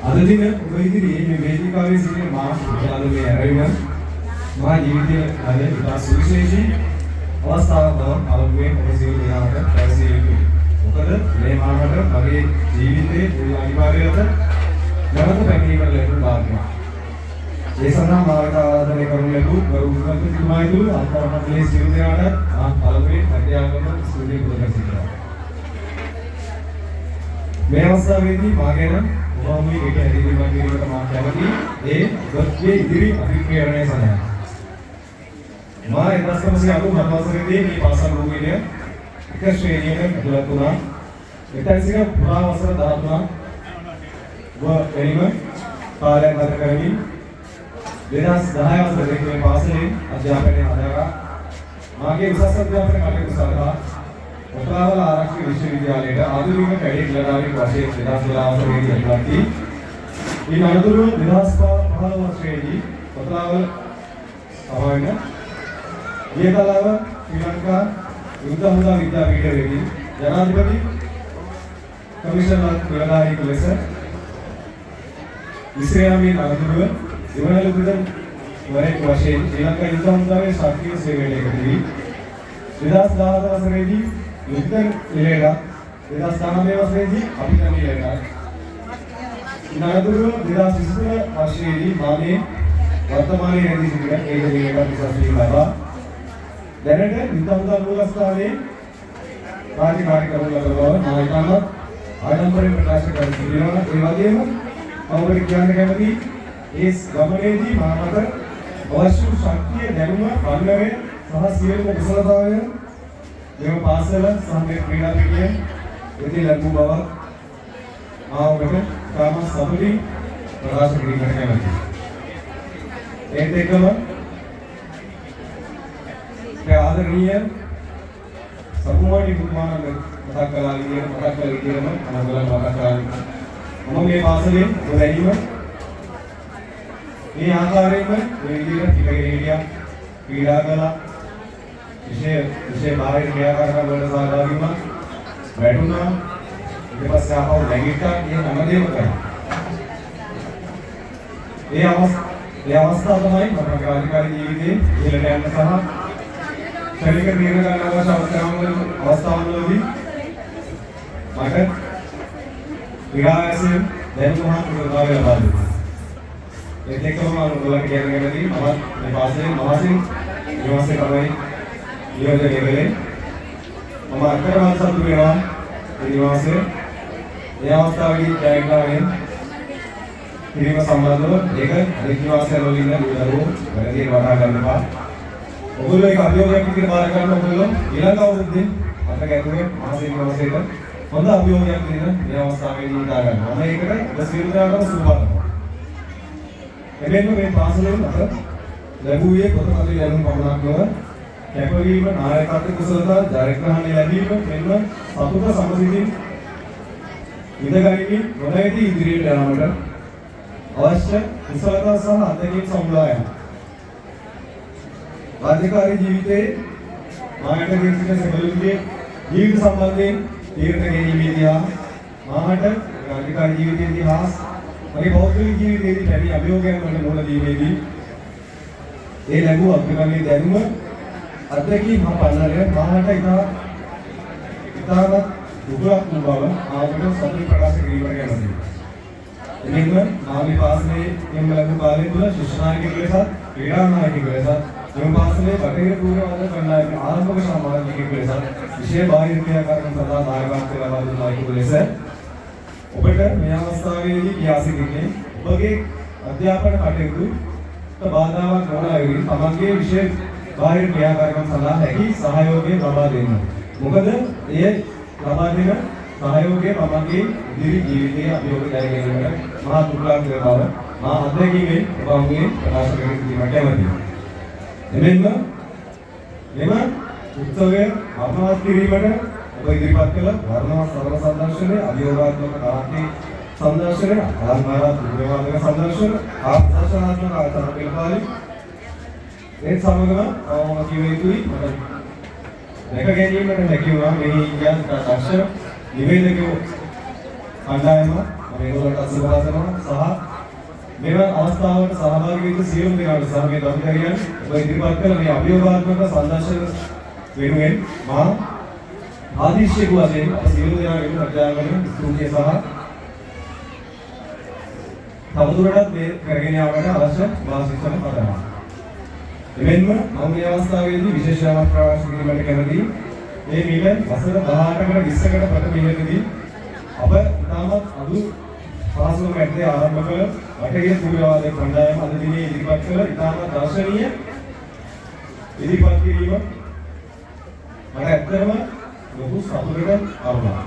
අද දින ඔබ ඉදිරියේ මේ වේදිකාවේ සිටින මා විද්‍යාලයේ ඇරෙන්න මා ජීවිතයේ අද ඉතා සුවිශේෂී අවස්ථාවක් බව අවබෝධයෙන් ඔබ සියලු දෙනාට පැවසිය යුතුයි. මොකද මේ මාකට මගේ ජීවිතයේ මුල් අනිවාර්යයට නැවත පැමිණීමට ලැබුණු භාග්‍යයක්. ඒ සඳහා මාකට ආරාධනය කරනු ලැබූ ගරු උපන්තුතුමායිතුළු අන්තරමණ්ඩලයේ සියලු දෙනාට මා පළමුවෙන් අධ්‍යාපන ස්තුතිය පුද කර සිටිනවා. මේ අවස්ථාවේදී මා ගැන ඔබම එක ඇදහිීමක් කිරීමට මා කැමැති ඒ ඔබගේ ඉදිරි අභිප්‍රේරණය සඳහා. මා 1997 වසරේදී මේ පාසල් භූමියේ එක ශ්‍රේණියක ඇතුළත් වුණා. එතැන්සික පුරා වසර 13ක් වෙනම කාලයක් ගත කරමින් 2010 වසරේ මේ පාසලේ අධ්‍යාපනය අදාළා. මාගේ උසස් අධ්‍යාපන කටයුතු සඳහා ඔටාවල ආරක්ෂක විශ්වවිද්‍යාලයට ආධුනික කැඩෙට් නිලධාරියෙක් වශයෙන් 2012 වසරේදී ඇතුළත් වී ඉන් අනතුරුව 2015 වසරේදී ඔටාවල සමවැන්න වියතලාව ශ්‍රී ලංකා යුද්ධ හමුදා විද්‍යාපීඨයේදී ජනාධිපති කමිෂනර් නිලධාරියෙකු ලෙස විශ්‍රාමයේ අනතුරුව දෙවන ලුකුදන් වරෙක් වශයෙන් ශ්‍රී ලංකා යුද්ධ හමුදාවේ ශාස්ත්‍රීය සේවයට එකතු වී 2014 වසරේදී යුද්ධ නිලයට 2019 වසරේදී අපිටන් නිලයට ඉනතුරු 2023 වසරේදී මාගේ වර්තමානයේ රැඳී සිටින ඒ නිලයට විශේෂ ලබා දැනට යුද්ධ හමුදා මූලස්ථානයේ රාජකාරී කරන ලබන බව මා ඉතාමත් ආඩම්බරයෙන් ප්‍රකාශ කර සිටිනවා. ඒ වගේම ඔබට කියන්න කැමති ඒ ගමනේදී මා මත අවශ්‍ය ශක්තිය දැනුම පන්නරේ සහ සියලුම කුසලතාවය මෙම පාසල සහ මේ ක්‍රීඩා පිටිය ඉතින් ලැබු බව ආවකට කාම සතුටින් ප්‍රකාශ කිරීමට කැමැතියි. ඒත් එක්කම ආදරණීය සමුමානි බුදුමානන්ද මතක් කළා විදිහටම අනගලන් මතක් කළා. මම මේ පාසලෙන් වැඩිම මේ ආකාරයෙන්ම මේ විදිහට ඉගෙන හිටියා, ක්‍රීඩා කළා, විශේෂ බාහිර ක්‍රියාකාරකම් වලට සහභාගී වුණා, වැටුණා, ඊට පස්සේ ආපහු නැගිට්ටා, මේ හැමදේම කරා. ඒ අවස්ථාව තමයි මම රාජකාරී ජීවිතේ ඉහළට යන්න සහ ශරීර නිර්ණ ගන්න අවශ්‍ය අවස්ථාවවලදී මට විරායසෙන් දැනුම හා කුසලතාවය ලබා දුන්නා. ඒත් එක්කම මම ඔයගොල්ලන්ට කියන්න කැමතියි මම මේ පාසලේ මහසින් නිවාසයේ තමයි නියෝජනය කළේ. මම අත්‍යවශ්‍ය සතුටු වෙනවා මේ නිවාසයේ ඒ අවස්ථාවේදී ජයග්‍රහණයෙන් පිරිම සම්බන්ධව ඒක අනිත් නිවාසයන් වල ඉන්න දරුවෝ වැඩි වටා ගන්න එපා. ඔයගොල්ලෝ ඒක අභියෝගයක් විදිහට බාර ගන්න ඔයගොල්ලෝ ඊළඟ අවුරුද්දේ අත ගැතුනේ මහසින් නිවාසයට හොඳ අභියෝගයක් දෙන මේ අවස්ථාවේදී හිතා ගන්නවා. මම ඒකට සියලුදාටම සුබ කරනවා. එමෙන්න මේ පාසලෙන් අප ලැබුවේ පොතපතේ ලැබුම් පමණක් නොව කැපවීම, නායකත්ව කුසලතා, ජයග්‍රහණ ලැබීම මෙන්න සතුට සමසිතින් ඉඳගනිමින් නොනැවතී ඉදිරියට යාමට අවශ්‍ය කුසලතා සහ අත්දැකීම් සමුදායන. රාජකාරී ජීවිතයේ මාකට ගෙන සිටින සැබළුන්ගේ ජීවිත සම්බන්ධයෙන් තීරණ ගැනීමේදී මාකට රාජකාරී ජීවිතයේදී හා මගේ බෞද්ධ ජීවිතයේදී පැමිණි අභියෝගයන් වලට මුහුණ දීමේදී ඒ ලැබූ අත්දැකීම් දැනුම අත්දැකීම් මා පන්නරේ මාකට ඉතාමත් දුරක් වූ බව ආවකට සතුට ප්‍රකාශ කිරීමට කැමැතියි. එනිම මා මේ පාසලේ යම් ලැබු කාලය තුළ ශිෂ්‍ය නායකයෙකු ලෙසත් ක්‍රීඩා නායකයෙකු ලෙසත් මෙම පාසලේ බටහිර පූර්වවාද කණ්ඩායමේ ආරම්භක සමාජිකයෙකු ලෙසත් විශේෂ බාහිර ක්‍රියාකාරකම් සඳහා නායකත්වය ලබා දුන් නායකයෙකු ලෙස ඔබට මේ අවස්ථාවේදී කියා සිටින්නේ ඔබගේ අධ්‍යාපන කටයුතු බාධාවක් නොවන අයුරින් තමන්ගේ විශේෂ බාහිර ක්‍රියාකාරකම් සඳහා හැකි සහයෝගය ලබා දෙන්න. මොකද එය ලබා දෙන සහයෝගය තමන්ගේ ඉදිරි ජීවිතයේ අභියෝග දැරීමට මහා දුර්ලභ බව මා අත්දැකීමෙන් ඔබගේ ප්‍රකාශ කර සිටීමට කැමැතියි. එමෙන්ම මෙම උත්සවය අර්ථවත් කිරීමට ඔබ ඉදිරිපත් කළ වර්ණවත් සරල සංදර්ශනයේ අභියෝගාත්මක නාට්‍ය සංදර්ශනය, අලංකාරාත්මක විවාදක සංදර්ශන, ආදර්ශනාත්මක ආචාර පිළිපාලි ඒ සමගම මම කිව යුතුයි මට දැක ගැනීමට හැකි වුණා මේ ඉන්දියානු දර්ශන නිවේදකයෝ කණ්ඩායම මේගොල්ලන්ට අසුබා කරනවා සහ මෙම අවස්ථාවට සහභාගී වෙච්ච සියලුම දෙනාට සහ මේ දම්කරියන් ඔබ ඉදිරිපත් කළ මේ අභියෝගාත්මක සංදර්ශන වෙනුවෙන් මා ආදිශ්‍යක වශයෙන් සියලු දෙනාගේම ප්‍රජාවලින් ස්තුතිය සහ තවදුරටත් මේ කරගෙන යාමට අවශ්‍ය වාසිකම් පදනවා. එමෙන්ම මම මේ අවස්ථාවේදී විශේෂ ප්‍රකාශ කිරීමට කැමැතියි. මේ මිල වසර 18කට 20කට ප්‍රථම ඉහළදී අප ඉතාමත් අඩු පහසුකම් මැද්දේ ආරම්භ කළ වටේ සූර්යවාදයේ කණ්ඩායම අද දිනේ ඉදිරිපත් කළ ඉතාමත් දර්ශනීය ඉදිරිපත් කිරීම මට ඇත්තටම ලොකු සතුටකට අරුණා.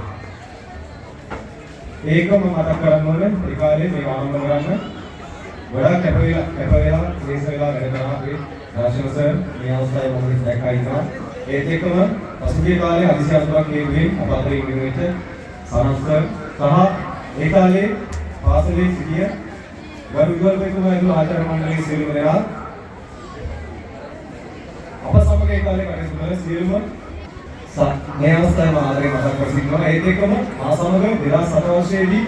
ඒකම මතක් කරගන්න ඕනේ ඒ කාලේ මේ ආරම්භ කරන්න ගොඩාක් කැප වෙලා දේශ වෙලා වැඩ කරන අපේ රාජ්‍ය සර් මේ අවස්ථාවේ මොකද දැක්කා ඉන්නවා. ඒත් එක්කම පසුගිය කාලේ හදිසි අතුරක් හේතුවෙන් අප අතරින් ඉගෙන වෙච්ච සනත් සර් සහ ඒ කාලේ පාසලේ සිටිය ගරු විදුහල්පතිතුමා ඇතුළු ආචාර්ය මණ්ඩලයේ සියලුම දෙනා අප සමග ඒ කාලේ කටයුතු කළ සියලුම මේ අවස්ථාවේ මා ආදරේ මතක් කර සිටිනවා. ඒත් එක්කම මා සමග 2007 වර්ෂයේදී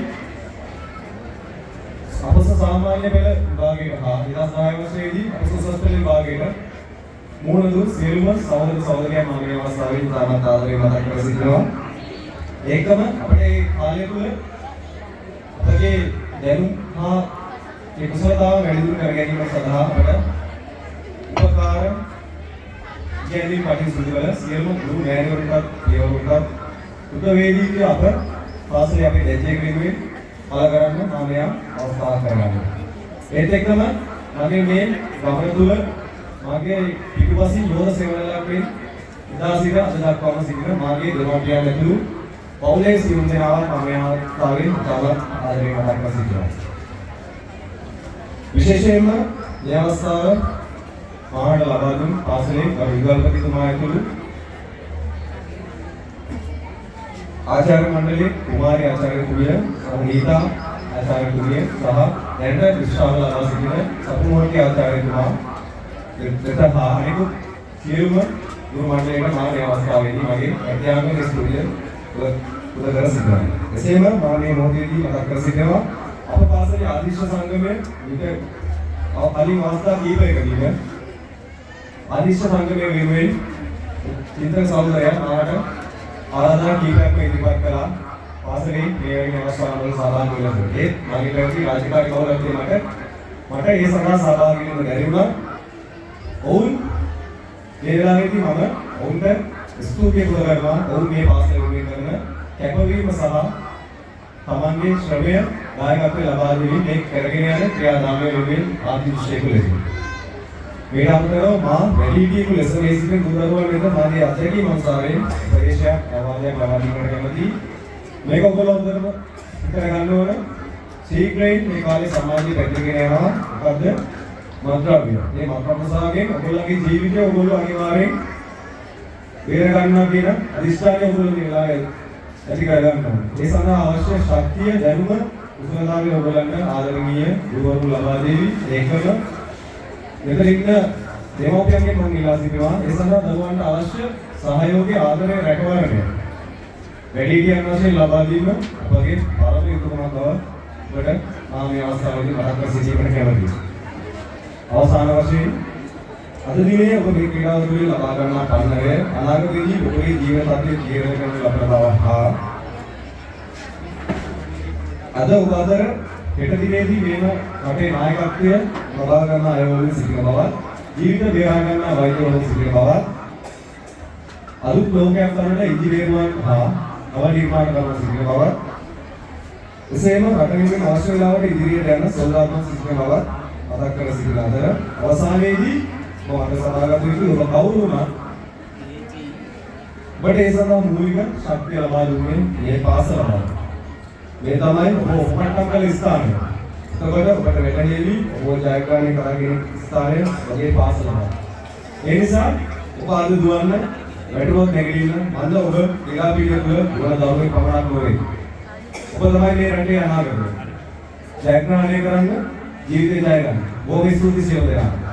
අපස සාමාන්‍ය පෙළ විභාගයට හා 2009 වර්ෂයේදී අපස උසස් පෙළ විභාගයට මුහුණ දුන් සියලුම සහෝදර සහෝදරියන් මා මේ අවස්ථාවේ ඉතාමත් ආදරේ මතක් කර සිටිනවා. ඒකම අපේ මේ කාලය තුළ අපගේ දැනුම් හා ඒ කුසලතාව වැඩි දියුණු කර ගැනීම සඳහා අපට උපකාර ගැනීම කටයුතු සිදු කළ සියලුම ගුරු මෑණිවරුන්ටත් පියවරුන්ටත් උදවේදීව අප පාසලේ අපේ දැජ්ජේ වෙනුවෙන් පළ කරන්න මම මෙයා අවස්ථාවක් කරගන්නවා. ඒත් එක්කම මගේ මේ ගමන තුළ මගේ පිටුපසින් යෝධ සේවනලක් වෙන ඉදා සිට අද දක්වාම සිටින මාගේ දෙමාපියන් ඇතුළු පවුලේ සියුම් දෙනා මම මෙයා තාවෙන් තව ආදරේ මතක් කර සිටිනවා. විශේෂයෙන්ම මේ අවස්ථාව මාහට ලබා දුන් පාසලේ ගරු විදුහල්පතිතුමා ඇතුළු ආචාර්ය මණ්ඩලයේ කුමාරි ආචාර්යතුමිය සංගීතා ආචාර්යතුමිය සහ දැනට විශ්වාස ලබා සිටින සතුමෝටි ආචාර්යතුමා දෙතහා අනෙකුත් සියලුම ගුරු මණ්ඩලයට මා මේ අවස්ථාවේදී මගේ අධ්‍යාපන ස්තුතිය පුද කර සිටිනවා. එසේම මා මේ මොහොතේදී මතක් කර සිටිනවා අප පාසලේ ආදිශ්‍ය සංගමයේ විට කලින් අවස්ථා කීපයකදීම ආදිශ්‍ය සංගමයේ වෙනුවෙන් චින්තන සහෝදරයන් මාට ආරාධනා කීපයක්ම ඉදිරිපත් කළා. පාසලේ මේ වගේ අවස්ථාවල සහභාගී වෙන්න. ඒත් මගේ පැවති රාජකාරී කවුරුත් මට ඒ සඳහා සහභාගී වෙන්න බැරි වුණා. ඔවුන් මේ වෙලාවේදී මම ඔවුන්ට ස්තුතිය කරනවා. ඔවුන් මේ පාසලේ වෙනුවෙන් කරන කැපවීම සහ තමන්ගේ ශ්‍රමය දායකත්වය ලබා දෙමින් මේ කරගෙන යන ක්‍රියාදාමය වෙනුවෙන් ආදිශ්‍යක ලෙස මේ අතරව මා වැඩිහිටියෙකු ලෙස මේ සිටින දුරදරුවන් වෙත මාගේ අත්දැකීම් අනුසාරයෙන් ප්‍රදේශයක් අවවාදයක් ලබා දීමට කැමැතියි. මේක ඔයගොල්ලෝ හොඳටම කරගන්න ඕන. ශීඝ්‍රයෙන් මේ කාලේ සමාජයේ පැතිරගෙන යනවා. මොකද්ද? මන්ත්‍රාභිය. මේ මන්ත්‍රප්‍රසාරයෙන් ඔයගොල්ලෝගේ ජීවිතය ඔයගොල්ලෝ අනිවාර්යෙන් බේර ගන්නවා කියන අදිෂ්ඨානය ඔයගොල්ලෝ මේ වෙලාවේ ඇති කරගන්න ඕනේ. ඒ සඳහා අවශ්‍ය ශක්තිය දැනුම උසාවියේ ඔයගොල්ලන්ට ආදරණීය ගුරුවරු ලබා දෙවි. ඒකම මෙතන ඉන්න දෙමව්පියන්ගෙන් මම ඉල්ලා සිටිනවා. ඒ සඳහා දරුවන්ට අවශ්‍ය සහයෝගය ආදරය රැකවරණය වැඩිහිටියන් වශයෙන් ලබා දීම අපගේ පරම යුතුකමක් බව ඔබට මම මේ අවස්ථාවේදී මතක් කර සිටීමට කැමැතියි. අවසාන වශයෙන් අද දිනේ ඔබ මේ ක්‍රීඩාව තුළින් ලබා ගන්නා පන්නරය අනාගතයේදී ඔබේ ජීවන සත්‍ය ජීවනය කරන ලබන බව හා අද ඔබ අතර හෙට දිනේදී මේම රටේ නායකත්වය ලබා ගන්න අයවලුන් සිටින බවත් ජීවිත බේරා ගන්න වෛද්‍යවරුන් සිටින බවත් අලුත් ලෝකයක් කරන ඉංජිනේරුවන් හා නව නිර්මාණකරුවන් සිටින බවත් එසේම රට වෙනුවෙන් අවශ්‍ය වෙලාවට ඉදිරියට යන සොල්දාදුන් සිටින බවත් මතක් කර සිටින අතර අවසානයේදී මම අද සදාගත යුතු ඔබ කවුරු වුණත් ඔබට ඒ සඳහා මූලික ශක්තිය ලබා දුන්නේ මේ පාසලමයි. මේ තමයි ඔබ උපට්ටම් කළ ස්ථානය. එතකොට ඔබට වැටහෙවි ඔබ ජයග්‍රහණය කරගෙන ස්ථානය ඔබේ පාසලමයි. ඒ නිසා ඔබ අද දුවන්න වැටුවොත් නැගිටින්න මන්ද ඔබ ක්‍රීඩා පිළිවෙල තුළ දුවන දරුවෙක් පමණක් නොවේ. ඔබ තමයි මේ රටේ අනාගතය. ජයග්‍රහණය කරන්න ජීවිතය ජය ගන්න. බොහොම ස්තුතියි සියලු දෙනාට.